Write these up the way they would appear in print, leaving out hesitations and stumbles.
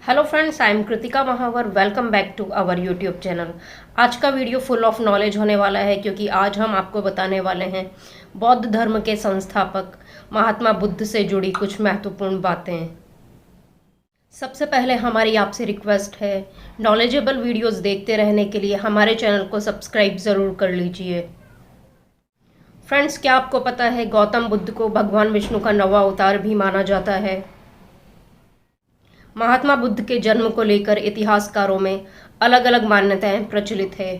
Hello friends, I am Kritika Mahawar. Welcome back to our YouTube channel. आज का video full of knowledge होने वाला है क्योंकि आज हम आपको बताने वाले हैं बौद्ध धर्म के संस्थापक महात्मा बुद्ध से जुड़ी कुछ महत्वपूर्ण बातें। सबसे पहले हमारी आपसे रिक्वेस्ट है, नॉलेजेबल वीडियोस देखते रहने के लिए हमारे चैनल को सब्सक्राइब ज़रूर कर लीजिए। फ्रेंड्स, क्या आपको पता है गौतम बुद्ध को भगवान विष्णु का 9वां अवतार भी माना जाता है। महात्मा बुद्ध के जन्म को लेकर इतिहासकारों में अलग अलग मान्यताएं प्रचलित है।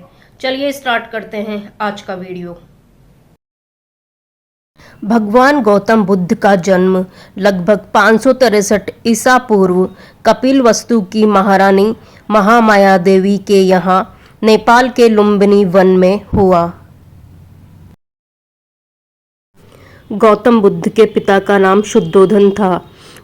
चलिए स्टार्ट करते हैं आज का वीडियो। भगवान गौतम बुद्ध का जन्म लगभग 563 ईसा पूर्व कपिलवस्तु की महारानी महामाया देवी के यहाँ नेपाल के लुम्बिनी वन में हुआ। गौतम बुद्ध के पिता का नाम शुद्धोधन था।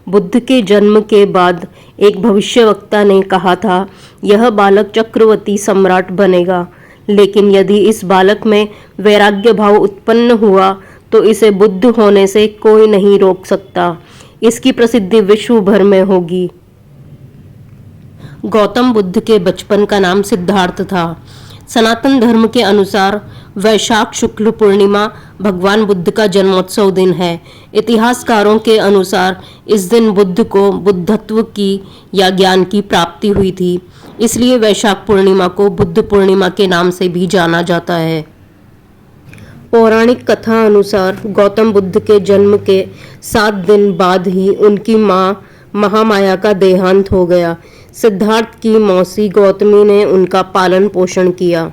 बुद्ध के जन्म के बाद एक भविष्यवक्ता ने कहा था, यह बालक चक्रवर्ती सम्राट बनेगा, लेकिन यदि इस बालक में वैराग्य भाव उत्पन्न हुआ तो इसे बुद्ध होने से कोई नहीं रोक सकता। इसकी प्रसिद्धि विश्व भर में होगी। गौतम बुद्ध के बचपन का नाम सिद्धार्थ था। सनातन धर्म के अनुसार वैशाख शुक्ल पूर्णिमा भगवान बुद्ध का जन्मोत्सव दिन है। इतिहासकारों के अनुसार इस दिन बुद्ध को बुद्धत्व की या ज्ञान की प्राप्ति हुई थी, इसलिए वैशाख पूर्णिमा को बुद्ध पूर्णिमा के नाम से भी जाना जाता है। पौराणिक कथा अनुसार गौतम बुद्ध के जन्म के 7 दिन बाद ही उनकी माँ महामाया का देहांत हो गया। सिद्धार्थ की मौसी गौतमी ने उनका पालन पोषण किया।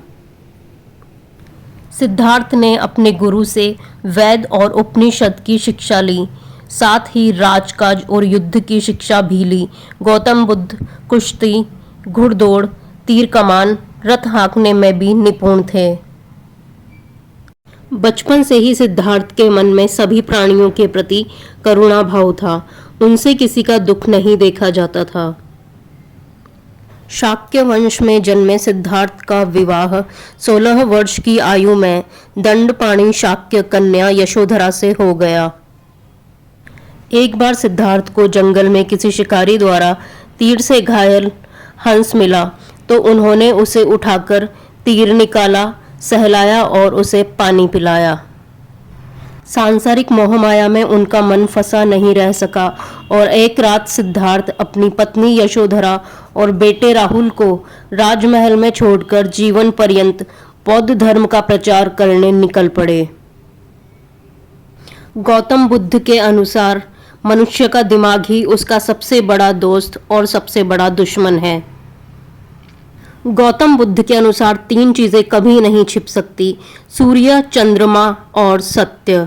सिद्धार्थ ने अपने गुरु से वेद और उपनिषद की शिक्षा ली, साथ ही राजकाज और युद्ध की शिक्षा भी ली। गौतम बुद्ध कुश्ती, घुड़दौड़, तीर कमान, रथ हाँकने में भी निपुण थे। बचपन से ही सिद्धार्थ के मन में सभी प्राणियों के प्रति करुणा भाव था। उनसे किसी का दुख नहीं देखा जाता था। शाक्य वंश में जन्मे सिद्धार्थ का विवाह 16 वर्ष की आयु में दंडपाणी शाक्य कन्या यशोधरा से हो गया। एक बार सिद्धार्थ को जंगल में किसी शिकारी द्वारा तीर से घायल हंस मिला तो उन्होंने उसे उठाकर तीर निकाला, सहलाया और उसे पानी पिलाया। सांसारिक मोहमाया में उनका मन फंसा नहीं रह सका और एक रात सिद्धार्थ अपनी पत्नी यशोधरा और बेटे राहुल को राजमहल में छोड़कर जीवन पर्यंत बौद्ध धर्म का प्रचार करने निकल पड़े। गौतम बुद्ध के अनुसार मनुष्य का दिमाग ही उसका सबसे बड़ा दोस्त और सबसे बड़ा दुश्मन है। गौतम बुद्ध के अनुसार 3 चीजें कभी नहीं छिप सकती, सूर्य, चंद्रमा और सत्य।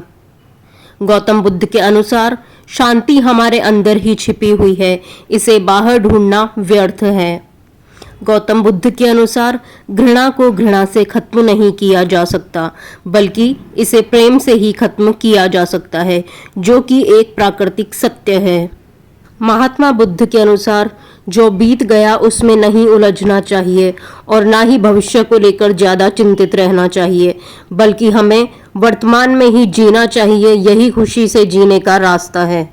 गौतम बुद्ध के अनुसार शांति हमारे अंदर ही छिपी हुई है, इसे बाहर ढूंढना व्यर्थ है। गौतम बुद्ध के अनुसार घृणा को घृणा से खत्म नहीं किया जा सकता, बल्कि इसे प्रेम से ही खत्म किया जा सकता है, जो कि एक प्राकृतिक सत्य है। महात्मा बुद्ध के अनुसार जो बीत गया उसमें नहीं उलझना चाहिए और ना ही भविष्य को लेकर ज्यादा चिंतित रहना चाहिए, बल्कि हमें वर्तमान में ही जीना चाहिए। यही खुशी से जीने का रास्ता है।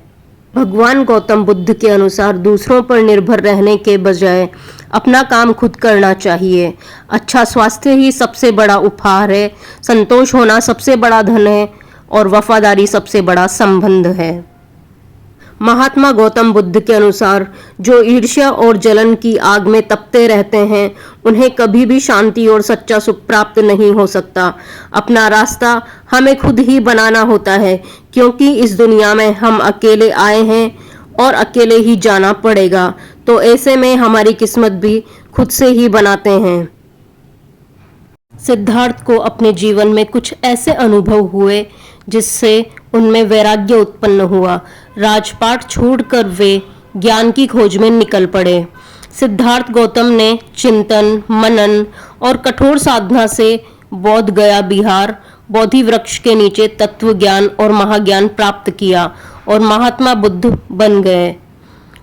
भगवान गौतम बुद्ध के अनुसार दूसरों पर निर्भर रहने के बजाय अपना काम खुद करना चाहिए। अच्छा स्वास्थ्य ही सबसे बड़ा उपहार है, संतोष होना सबसे बड़ा धन है और वफादारी सबसे बड़ा संबंध है। महात्मा गौतम बुद्ध के अनुसार जो ईर्ष्या और जलन की आग में तपते रहते हैं उन्हें कभी भी शांति और सच्चा सुख प्राप्त नहीं हो सकता। अपना रास्ता हमें खुद ही बनाना होता है, क्योंकि इस दुनिया में हम अकेले आए हैं और अकेले ही जाना पड़ेगा। तो ऐसे में हमारी किस्मत भी खुद से ही बनाते हैं। सिद्धार्थ को अपने जीवन में कुछ ऐसे अनुभव हुए जिससे उनमें वैराग्य उत्पन्न हुआ। राजपाट छोड़कर वे ज्ञान की खोज में निकल पड़े। सिद्धार्थ गौतम ने चिंतन, मनन और कठोर साधना से बोध गया बिहार बोधि वृक्ष के नीचे तत्व ज्ञान और महाज्ञान प्राप्त किया और महात्मा बुद्ध बन गए।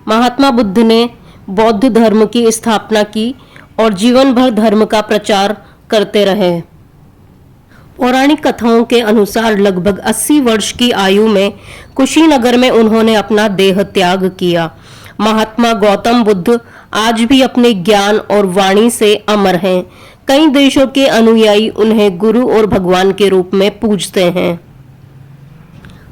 महात्मा बुद्ध ने बौद्ध धर्म की स्थापना की और जीवन भर धर्म का प्रचार करते रहे। पौराणिक कथाओं के अनुसार लगभग 80 वर्ष की आयु में कुशीनगर में उन्होंने अपना देह त्याग किया। महात्मा गौतम बुद्ध आज भी अपने ज्ञान और वाणी से अमर हैं। कई देशों के अनुयायी उन्हें गुरु और भगवान के रूप में पूजते हैं।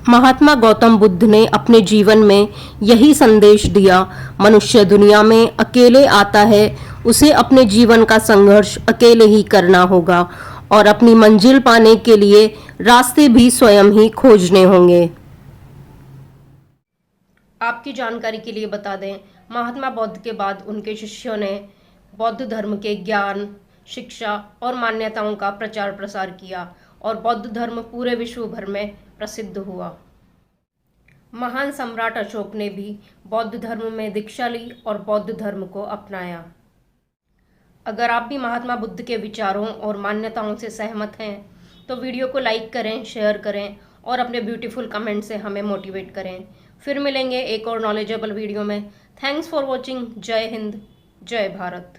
महात्मा गौतम बुद्ध ने अपने जीवन में यही संदेश दिया, मनुष्य दुनिया में अकेले आता है, उसे अपने जीवन का संघर्ष अकेले ही करना होगा और अपनी मंजिल पाने के लिए रास्ते भी स्वयं ही खोजने होंगे। आपकी जानकारी के लिए बता दें, महात्मा बुद्ध के बाद उनके शिष्यों ने बौद्ध धर्म के ज्ञान, शिक्षा और मान्यताओं का प्रचार प्रसार किया और बौद्ध धर्म पूरे विश्व भर में प्रसिद्ध हुआ। महान सम्राट अशोक ने भी बौद्ध धर्म में दीक्षा ली और बौद्ध धर्म को अपनाया। अगर आप भी महात्मा बुद्ध के विचारों और मान्यताओं से सहमत हैं तो वीडियो को लाइक करें, शेयर करें और अपने ब्यूटीफुल कमेंट से हमें मोटिवेट करें। फिर मिलेंगे एक और नॉलेजेबल वीडियो में। Thanks for watching. जय हिंद, जय भारत।